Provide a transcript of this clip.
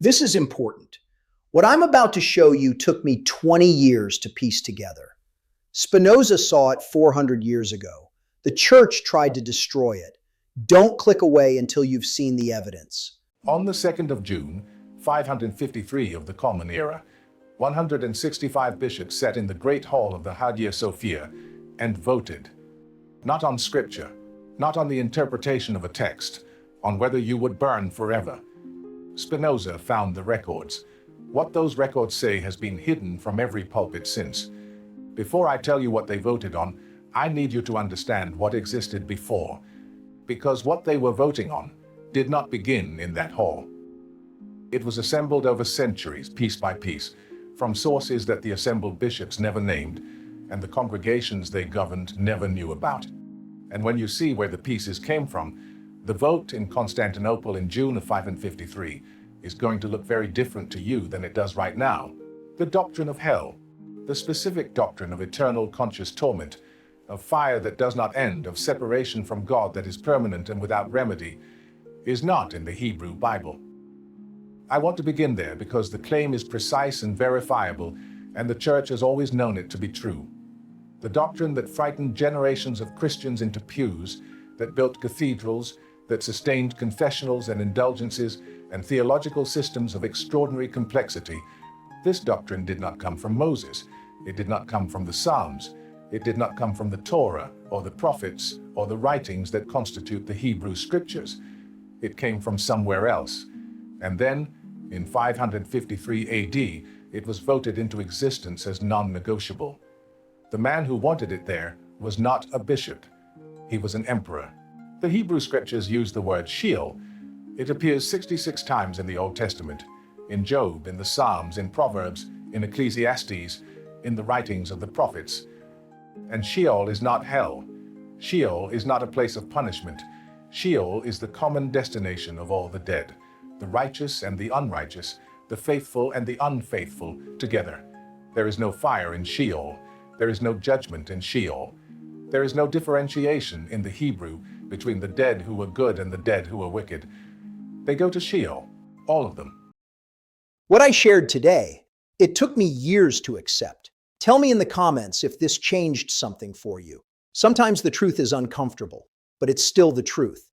This is important. What I'm about to show you took me 20 years to piece together. Spinoza saw it 400 years ago. The church tried to destroy it. Don't click away until you've seen the evidence. On the 2nd of June, 553 of the Common Era, 165 bishops sat in the Great Hall of the Hagia Sophia and voted. Not on scripture, not on the interpretation of a text, on whether you would burn forever. Spinoza found the records. What those records say has been hidden from every pulpit since. Before I tell you what they voted on, I need you to understand what existed before, because what they were voting on did not begin in that hall. It was assembled over centuries, piece by piece, from sources that the assembled bishops never named, and the congregations they governed never knew about. And when you see where the pieces came from, the vote in Constantinople in June of 553 is going to look very different to you than it does right now. The doctrine of hell, the specific doctrine of eternal conscious torment, of fire that does not end, of separation from God that is permanent and without remedy, is not in the Hebrew Bible. I want to begin there because the claim is precise and verifiable, and the church has always known it to be true. The doctrine that frightened generations of Christians into pews, that built cathedrals, that sustained confessionals and indulgences and theological systems of extraordinary complexity. This doctrine did not come from Moses. It did not come from the Psalms. It did not come from the Torah or the prophets or the writings that constitute the Hebrew Scriptures. It came from somewhere else. And then, in 553 AD, it was voted into existence as non-negotiable. The man who wanted it there was not a bishop. He was an emperor. The Hebrew Scriptures use the word Sheol. It appears 66 times in the Old Testament, in Job, in the Psalms, in Proverbs, in Ecclesiastes, in the writings of the prophets. And Sheol is not hell. Sheol is not a place of punishment. Sheol is the common destination of all the dead, the righteous and the unrighteous, the faithful and the unfaithful together. There is no fire in Sheol. There is no judgment in Sheol. There is no differentiation in the Hebrew between the dead who were good and the dead who were wicked. They go to Sheol, all of them. What I shared today, it took me years to accept. Tell me in the comments if this changed something for you. Sometimes the truth is uncomfortable, but it's still the truth.